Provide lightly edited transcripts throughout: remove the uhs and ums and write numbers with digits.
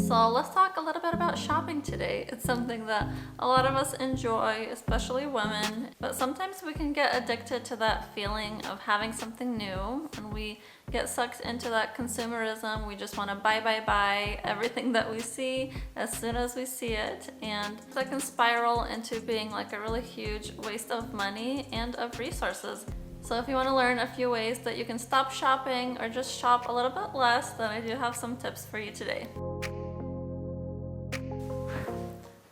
So let's talk a little bit about shopping today. It's something that a lot of us enjoy, especially women, but sometimes we can get addicted to that feeling of having something new, and we get sucked into that consumerism. We just want to buy everything that we see as soon as we see it, and that can spiral into being like a really huge waste of money and of resources. So if you want to learn a few ways that you can stop shopping or just shop a little bit less, then I do have some tips for you today.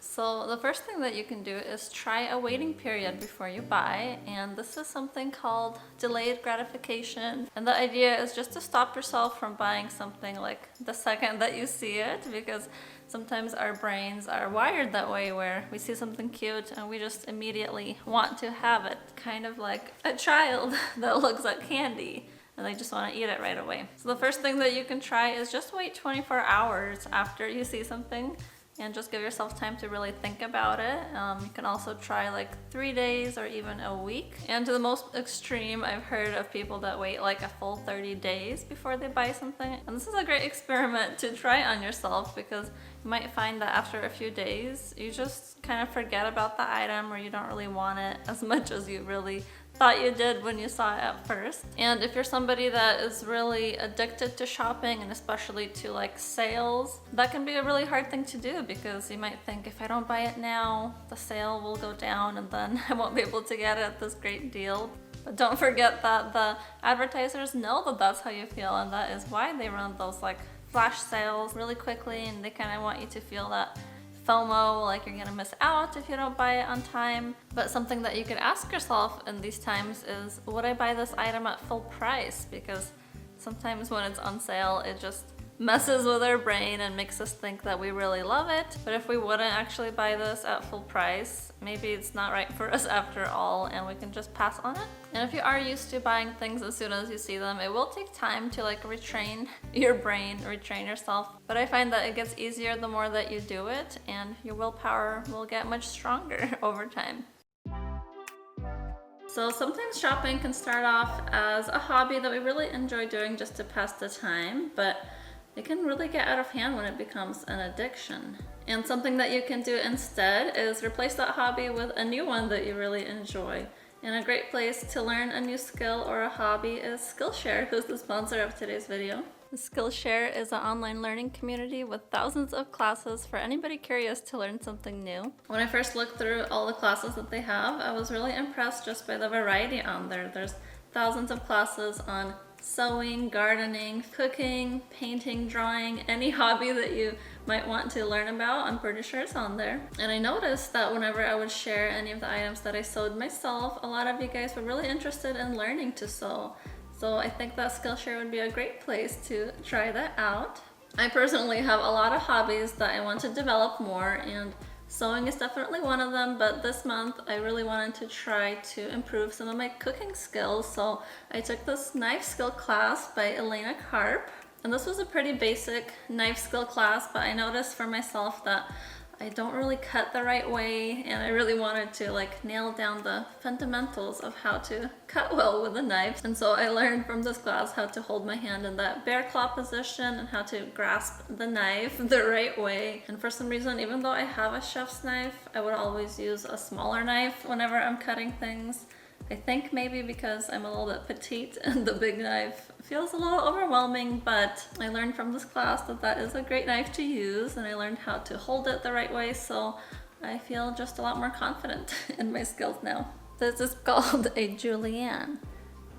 So the first thing that you can do is try a waiting period before you buy, and this is something called delayed gratification. And the idea is just to stop yourself from buying something like the second that you see it, because sometimes our brains are wired that way, where we see something cute and we just immediately want to have it, kind of like a child that looks at candy and they just want to eat it right away. So the first thing that you can try is just wait 24 hours after you see something and just give yourself time to really think about it. You can also try like 3 days or even a week. And to the most extreme, I've heard of people that wait like a full 30 days before they buy something. And this is a great experiment to try on yourself, because you might find that after a few days, you just kind of forget about the item, or you don't really want it as much as you really thought you did when you saw it at first. And if you're somebody that is really addicted to shopping, and especially to like sales, that can be a really hard thing to do, because you might think, if I don't buy it now, the sale will go down and then I won't be able to get it at this great deal. But don't forget that the advertisers know that that's how you feel, and that is why they run those like flash sales really quickly, and they kind of want you to feel that FOMO, like you're gonna miss out if you don't buy it on time. But something that you could ask yourself in these times is, would I buy this item at full price? Because sometimes when it's on sale, it just messes with our brain and makes us think that we really love it. But if we wouldn't actually buy this at full price, maybe it's not right for us after all, and we can just pass on it. And if you are used to buying things as soon as you see them, it will take time to like retrain your brain, retrain yourself. But I find that it gets easier the more that you do it, and your willpower will get much stronger over time. So sometimes shopping can start off as a hobby that we really enjoy doing just to pass the time, but it can really get out of hand when it becomes an addiction. And something that you can do instead is replace that hobby with a new one that you really enjoy. And a great place to learn a new skill or a hobby is Skillshare, who's the sponsor of today's video. Skillshare is an online learning community with thousands of classes for anybody curious to learn something new. When I first looked through all the classes that they have, I was really impressed just by the variety on there. There's thousands of classes on sewing, gardening, cooking, painting, drawing, any hobby that you might want to learn about, I'm pretty sure it's on there. And I noticed that whenever I would share any of the items that I sewed myself, a lot of you guys were really interested in learning to sew. So I think that Skillshare would be a great place to try that out. I personally have a lot of hobbies that I want to develop more, and sewing is definitely one of them, but this month I really wanted to try to improve some of my cooking skills. So I took this knife skill class by Elena Karp, and this was a pretty basic knife skill class, but I noticed for myself that I don't really cut the right way, and I really wanted to like nail down the fundamentals of how to cut well with a knife. And so I learned from this class how to hold my hand in that bear claw position and how to grasp the knife the right way. And for some reason, even though I have a chef's knife, I would always use a smaller knife whenever I'm cutting things. I think maybe because I'm a little bit petite and the big knife feels a little overwhelming, but I learned from this class that that is a great knife to use, and I learned how to hold it the right way, so I feel just a lot more confident in my skills now. This is called a julienne,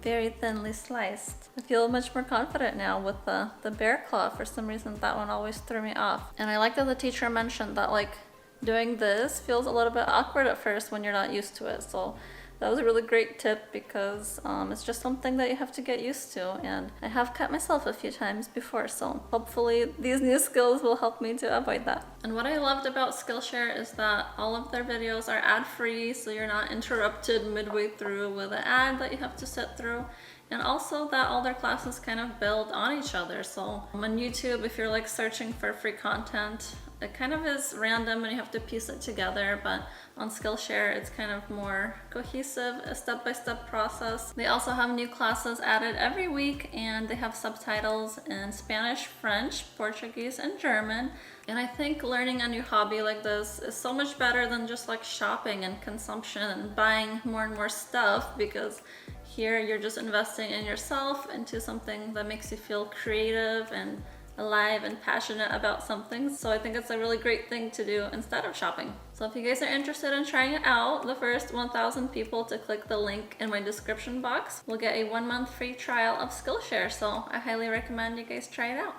very thinly sliced. I feel much more confident now with the bear claw. For some reason that one always threw me off. And I like that the teacher mentioned that like doing this feels a little bit awkward at first when you're not used to it. So that was a really great tip, because it's just something that you have to get used to, and I have cut myself a few times before, so hopefully these new skills will help me to avoid that. And what I loved about Skillshare is that all of their videos are ad-free, so you're not interrupted midway through with an ad that you have to sit through. And also that all their classes kind of build on each other. So on YouTube, if you're like searching for free content, it kind of is random and you have to piece it together, but on Skillshare it's kind of more cohesive, a step-by-step process. They also have new classes added every week, and they have subtitles in Spanish, French, Portuguese, and German. And I think learning a new hobby like this is so much better than just like shopping and consumption and buying more and more stuff, because here you're just investing in yourself, into something that makes you feel creative and alive and passionate about something. So I think it's a really great thing to do instead of shopping. So if you guys are interested in trying it out, the first 1,000 people to click the link in my description box will get a 1-month free trial of Skillshare. So I highly recommend you guys try it out.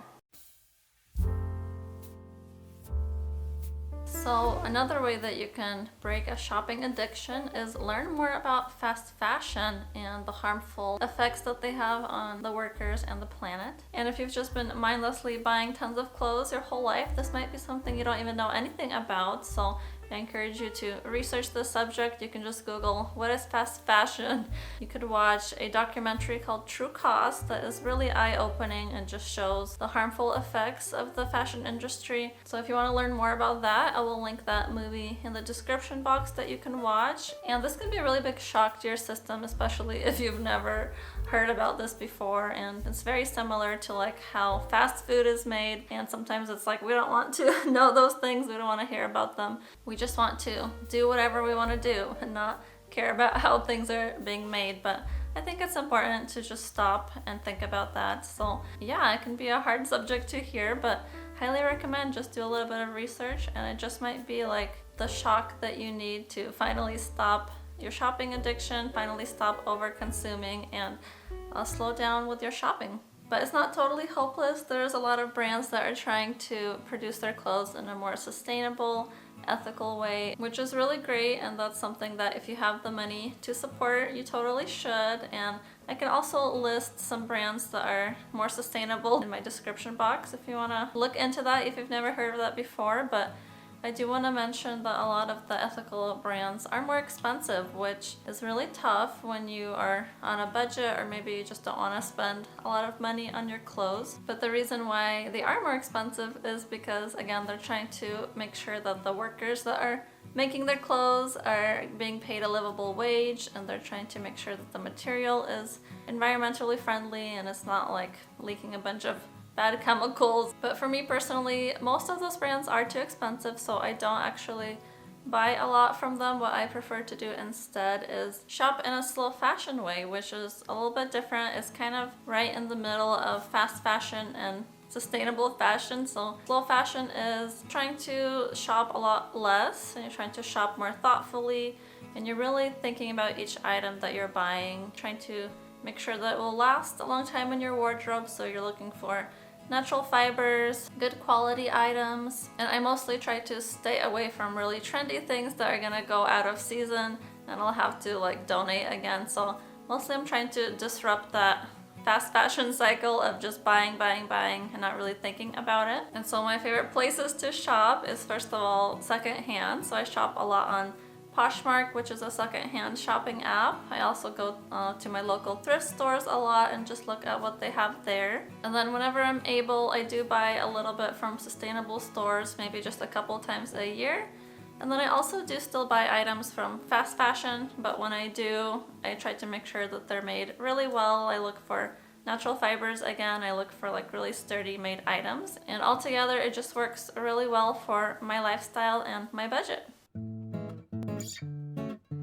So another way that you can break a shopping addiction is learn more about fast fashion and the harmful effects that they have on the workers and the planet. And if you've just been mindlessly buying tons of clothes your whole life, this might be something you don't even know anything about. So I encourage you to research the subject. You can just Google what is fast fashion. You could watch a documentary called True Cost that is really eye-opening and just shows the harmful effects of the fashion industry. So if you want to learn more about that, I will link that movie in the description box that you can watch. And this can be a really big shock to your system, especially if you've never heard about this before. And it's very similar to like how fast food is made, and sometimes it's like we don't want to know those things, we don't want to hear about them. We just want to do whatever we want to do and not care about how things are being made. But I think it's important to just stop and think about that. So yeah, it can be a hard subject to hear, but highly recommend just do a little bit of research, and it just might be like the shock that you need to finally stop your shopping addiction, finally stop over consuming, and slow down with your shopping. But it's not totally hopeless. There's a lot of brands that are trying to produce their clothes in a more sustainable, ethical way, which is really great, and that's something that if you have the money to support, you totally should. And I can also list some brands that are more sustainable in my description box if you want to look into that if you've never heard of that before. But I do want to mention that a lot of the ethical brands are more expensive, which is really tough when you are on a budget, or maybe you just don't want to spend a lot of money on your clothes. But the reason why they are more expensive is because, again, they're trying to make sure that the workers that are making their clothes are being paid a livable wage, and they're trying to make sure that the material is environmentally friendly and it's not like leaking a bunch of bad chemicals. But for me personally, most of those brands are too expensive, so I don't actually buy a lot from them. What I prefer to do instead is shop in a slow fashion way, which is a little bit different. It's kind of right in the middle of fast fashion and sustainable fashion. So slow fashion is trying to shop a lot less, and you're trying to shop more thoughtfully, and you're really thinking about each item that you're buying, trying to make sure that it will last a long time in your wardrobe. So you're looking for natural fibers, good quality items, and I mostly try to stay away from really trendy things that are gonna go out of season and I'll have to like donate again. So mostly I'm trying to disrupt that fast fashion cycle of just buying and not really thinking about it. And so my favorite places to shop is, first of all, secondhand. So I shop a lot on Poshmark, which is a secondhand shopping app. I also go to my local thrift stores a lot and just look at what they have there. And then whenever I'm able, I do buy a little bit from sustainable stores, maybe just a couple times a year. And then I also do still buy items from fast fashion, but when I do, I try to make sure that they're made really well. I look for natural fibers again, I look for like really sturdy made items, and altogether it just works really well for my lifestyle and my budget.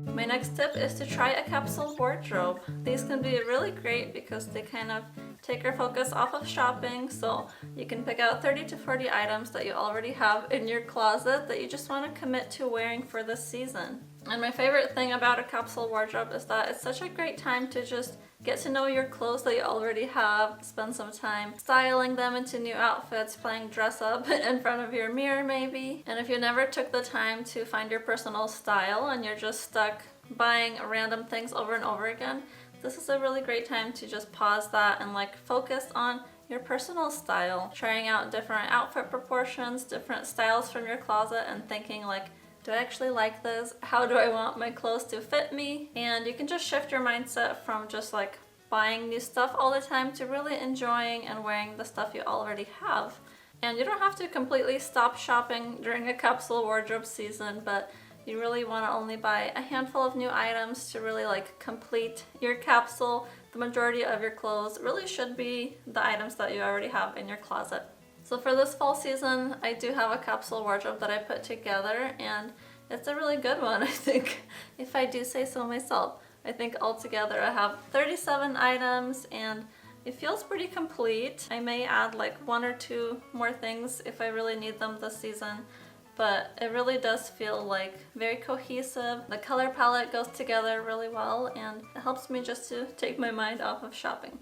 My next tip is to try a capsule wardrobe. These can be really great because they kind of take your focus off of shopping, so you can pick out 30 to 40 items that you already have in your closet that you just want to commit to wearing for this season. And my favorite thing about a capsule wardrobe is that it's such a great time to just get to know your clothes that you already have, spend some time styling them into new outfits, playing dress up in front of your mirror maybe. And if you never took the time to find your personal style and you're just stuck buying random things over and over again, this is a really great time to just pause that and like focus on your personal style, trying out different outfit proportions, different styles from your closet, and thinking like, do I actually like this? How do I want my clothes to fit me? And you can just shift your mindset from just like buying new stuff all the time to really enjoying and wearing the stuff you already have. And you don't have to completely stop shopping during a capsule wardrobe season, but you really want to only buy a handful of new items to really like complete your capsule. The majority of your clothes really should be the items that you already have in your closet. So for this fall season, I do have a capsule wardrobe that I put together, and it's a really good one, I think, if I do say so myself. I think altogether I have 37 items, and it feels pretty complete. I may add like 1 or 2 more things if I really need them this season, but it really does feel like very cohesive. The color palette goes together really well, and it helps me just to take my mind off of shopping.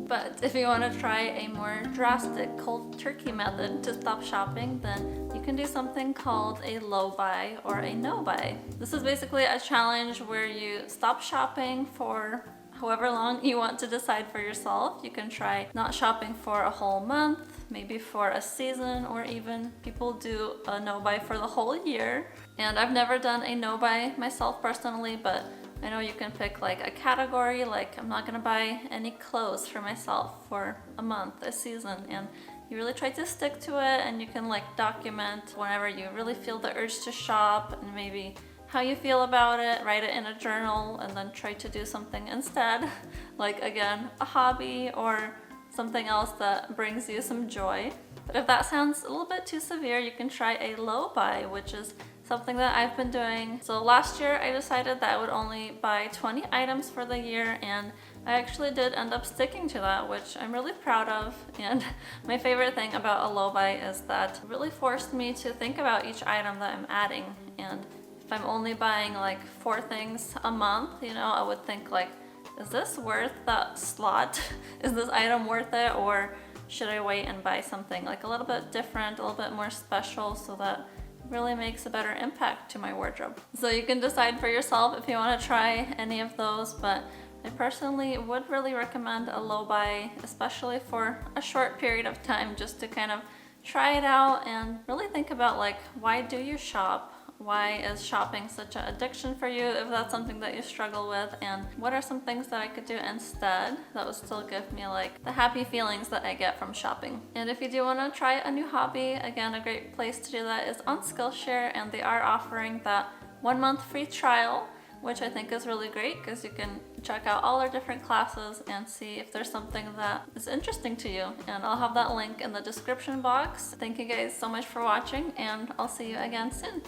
But if you want to try a more drastic cold turkey method to stop shopping, then you can do something called a low buy or a no buy. This is basically a challenge where you stop shopping for however long you want to decide for yourself. You can try not shopping for a whole month, maybe for a season, or even people do a no buy for the whole year. And I've never done a no buy myself personally, but I know you can pick like a category, like I'm not gonna buy any clothes for myself for a month, a season, and you really try to stick to it, and you can like document whenever you really feel the urge to shop and maybe how you feel about it, write it in a journal, and then try to do something instead, like again, a hobby or something else that brings you some joy. But if that sounds a little bit too severe, you can try a low buy, which is something that I've been doing. So last year I decided that I would only buy 20 items for the year, and I actually did end up sticking to that, which I'm really proud of. And my favorite thing about a low buy is that it really forced me to think about each item that I'm adding. And if I'm only buying like 4 things a month, you know, I would think like, is this worth that slot? Is this item worth it? Or should I wait and buy something like a little bit different, a little bit more special, so that really makes a better impact to my wardrobe? So you can decide for yourself if you want to try any of those, but I personally would really recommend a low buy, especially for a short period of time, just to kind of try it out and really think about like, why do you shop? Why is shopping such an addiction for you, if that's something that you struggle with, and what are some things that I could do instead that would still give me like the happy feelings that I get from shopping. And if you do want to try a new hobby, again, a great place to do that is on Skillshare, and they are offering that 1-month free trial, which I think is really great because you can check out all our different classes and see if there's something that is interesting to you. And I'll have that link in the description box. Thank you guys so much for watching, and I'll see you again soon.